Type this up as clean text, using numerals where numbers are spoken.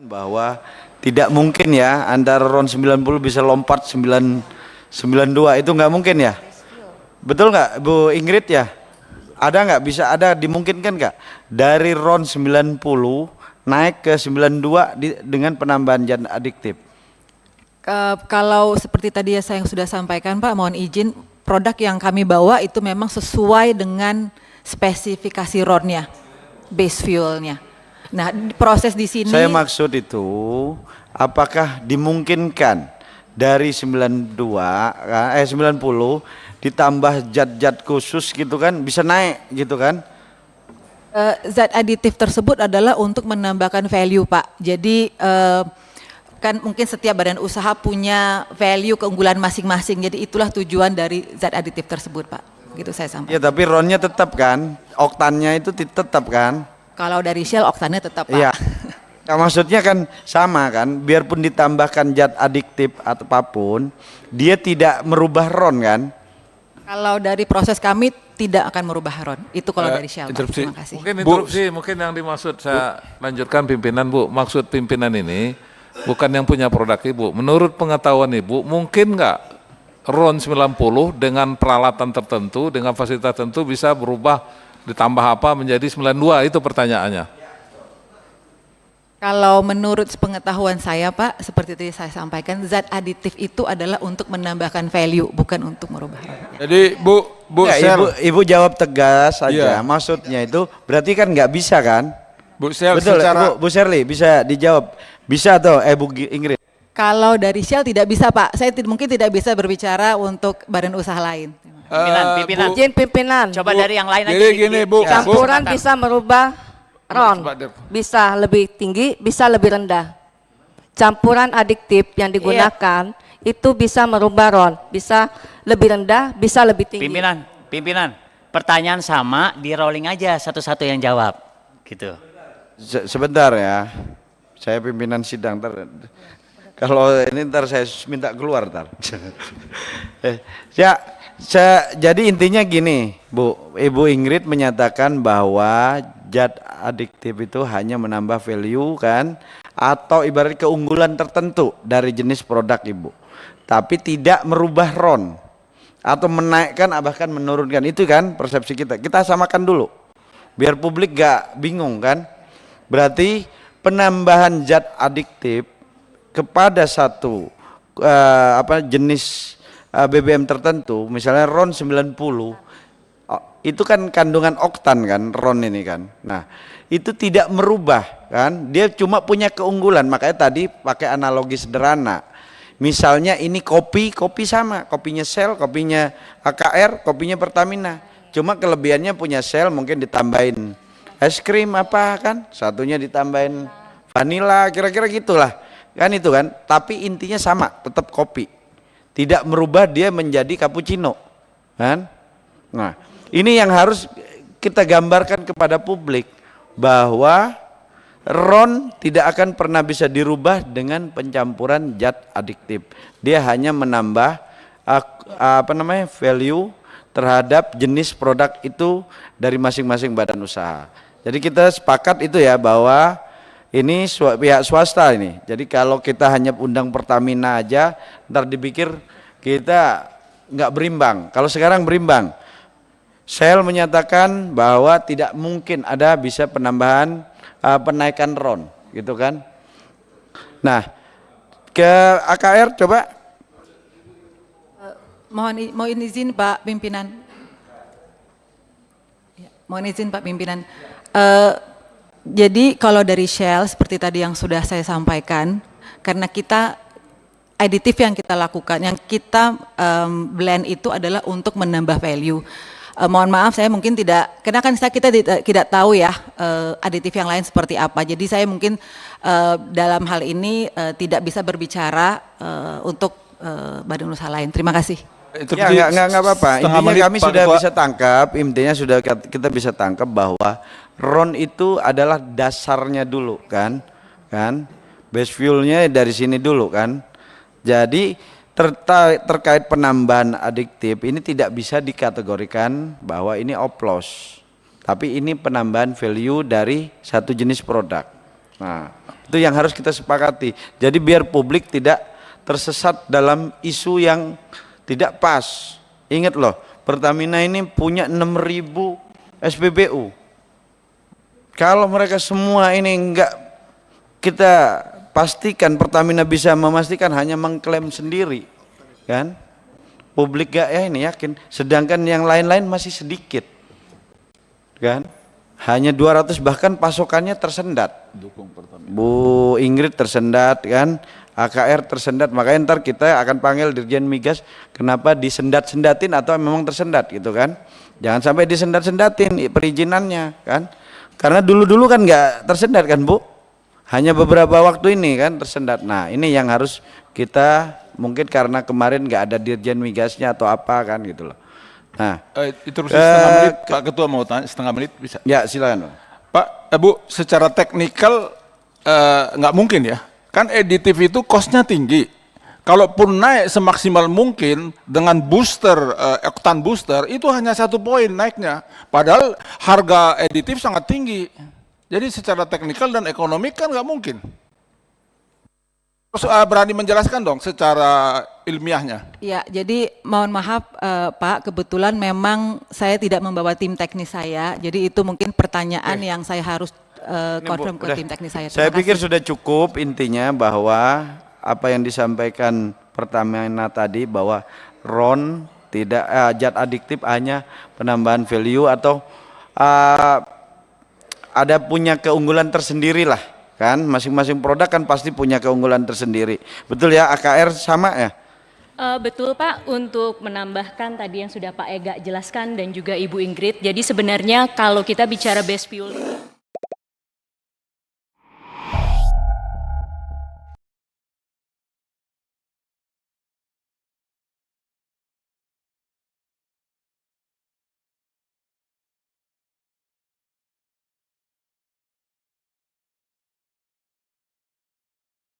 bahwa tidak mungkin ya antara RON 90 bisa lompat 992 itu nggak mungkin ya. Betul nggak Bu Ingrid ya? Ada nggak, bisa ada dimungkinkan nggak dari RON 90 naik ke 92 dengan penambahan zat adiktif? Kalau seperti tadi saya yang sudah sampaikan Pak, mohon izin, produk yang kami bawa itu memang sesuai dengan spesifikasi RON-nya, base fuel-nya. Nah, proses di sini. Saya maksud itu, apakah dimungkinkan dari 90 ditambah zat-zat khusus gitu kan, bisa naik gitu kan? Zat aditif tersebut adalah untuk menambahkan value Pak. Jadi kan mungkin setiap badan usaha punya value keunggulan masing-masing. Jadi itulah tujuan dari zat aditif tersebut Pak. Gitu saya sampaikan. Ya tapi RON-nya tetap kan, oktannya itu tetap kan? Kalau dari Shell oktannya tetap Pak. Iya. Nah, maksudnya kan sama kan, biarpun ditambahkan zat adiktif atau apapun, dia tidak merubah RON kan? Kalau dari proses kami tidak akan merubah RON. Itu kalau dari Shell Pak. Terima kasih. Mungkin interupsi, mungkin yang dimaksud saya lanjutkan pimpinan Bu. Maksud pimpinan ini bukan yang punya produk Ibu. Menurut pengetahuan Ibu, mungkin nggak RON 90 dengan peralatan tertentu, dengan fasilitas tertentu bisa berubah ditambah apa menjadi 92? Itu pertanyaannya. Kalau menurut pengetahuan saya Pak, seperti tadi saya sampaikan, zat aditif itu adalah untuk menambahkan value, bukan untuk merubah RON. Jadi Bu Ya, Sel, Ibu jawab tegas saja. Iya. Maksudnya itu berarti kan nggak bisa kan? Bu Sel Betul, secara Bu Sherly bisa dijawab. Bisa tuh, Bu Ingrid. Kalau dari Shell tidak bisa Pak, saya mungkin tidak bisa berbicara untuk badan usaha lain. Pimpinan. Izin pimpinan. Coba dari yang lain aja. Jadi gini, Bu. Campuran bisa merubah RON, Coba, Dep. bisa lebih tinggi, bisa lebih rendah. Campuran adiktif yang digunakan itu bisa merubah RON, bisa lebih rendah, bisa lebih tinggi. Pimpinan. Pertanyaan sama, di rolling aja satu-satu yang jawab. Gitu. Sebentar ya, saya pimpinan sidang. Kalau ini ntar saya minta keluar ntar. Jadi intinya gini, Ibu Ingrid menyatakan bahwa zat adiktif itu hanya menambah value kan, atau ibarat keunggulan tertentu dari jenis produk Ibu, tapi tidak merubah RON atau menaikkan bahkan menurunkan. Itu kan persepsi kita. Kita samakan dulu, biar publik gak bingung kan. Berarti penambahan zat adiktif kepada satu jenis BBM tertentu, misalnya RON 90, itu kan kandungan oktan kan RON ini kan. Nah, itu tidak merubah kan, dia cuma punya keunggulan. Makanya tadi pakai analogi sederhana. Misalnya ini kopi sama, kopinya Shell, kopinya AKR, kopinya Pertamina. Cuma kelebihannya punya Shell mungkin ditambahin es krim apa kan, satunya ditambahin vanila, kira-kira gitulah kan, itu kan. Tapi intinya sama, tetap kopi, tidak merubah dia menjadi cappuccino kan. Nah, ini yang harus kita gambarkan kepada publik, bahwa RON tidak akan pernah bisa dirubah dengan pencampuran zat adiktif. Dia hanya menambah value terhadap jenis produk itu dari masing-masing badan usaha. Jadi kita sepakat itu ya, bahwa ini pihak swasta ini. Jadi kalau kita hanya undang Pertamina aja, ntar dipikir kita nggak berimbang. Kalau sekarang berimbang. Shell menyatakan bahwa tidak mungkin ada bisa penambahan penaikan RON, gitu kan. Nah, ke AKR coba. Mohon izin Pak Pimpinan. Mohon izin Pak Pimpinan. Jadi kalau dari Shell seperti tadi yang sudah saya sampaikan, karena kita aditif yang kita lakukan, yang kita blend itu adalah untuk menambah value. Mohon maaf saya mungkin tidak, karena kan kita tidak tahu ya aditif yang lain seperti apa. Jadi saya mungkin dalam hal ini tidak bisa berbicara untuk badan usaha lain. Terima kasih. Ya nggak apa-apa. Intinya kami sudah bisa tangkap, intinya sudah kita bisa tangkap bahwa RON itu adalah dasarnya dulu kan, base fuelnya dari sini dulu kan. Jadi terkait penambahan adiktif ini tidak bisa dikategorikan bahwa ini oplos, tapi ini penambahan value dari satu jenis produk. Nah, Itu yang harus kita sepakati. Jadi biar publik tidak tersesat dalam isu yang tidak pas. Ingat loh, Pertamina ini punya 6.000 SPBU. Kalau mereka semua ini enggak kita pastikan, Pertamina bisa memastikan hanya mengklaim sendiri, kan? Publik gak ya ini yakin, sedangkan yang lain-lain masih sedikit, kan? Hanya 200, bahkan pasokannya tersendat. Bu Ingrid tersendat, kan? AKR tersendat, makanya ntar kita akan panggil Dirjen Migas, kenapa disendat-sendatin atau memang tersendat gitu kan? Jangan sampai disendat-sendatin perizinannya, kan? Karena dulu-dulu kan nggak tersendat kan Bu? Hanya beberapa waktu ini kan tersendat. Nah ini yang harus kita, mungkin karena kemarin nggak ada Dirjen Migasnya atau apa kan gitu loh. Nah interupsi setengah menit, Pak Ketua mau tanya setengah menit bisa? ya silakan Pak. Pak, Bu, secara teknikal nggak mungkin ya, kan aditif itu cost-nya tinggi. Kalaupun naik semaksimal mungkin dengan booster, oktan booster, itu hanya 1 poin naiknya. Padahal harga aditif sangat tinggi. Jadi secara teknikal dan ekonomi kan nggak mungkin. Terus berani menjelaskan dong secara ilmiahnya. Ya, jadi mohon maaf Pak, kebetulan memang saya tidak membawa tim teknis saya, jadi itu mungkin pertanyaan yang saya harus confirm ke tim teknis saya. Saya Terima pikir kasih. sudah cukup intinya bahwa apa yang disampaikan Pertamina tadi, bahwa RON tidak zat adiktif hanya penambahan value atau ada punya keunggulan tersendiri lah, kan? Masing-masing produk kan pasti punya keunggulan tersendiri. Betul ya, AKR sama ya? Betul Pak, untuk menambahkan tadi yang sudah Pak Ega jelaskan dan juga Ibu Ingrid, jadi sebenarnya kalau kita bicara best fuel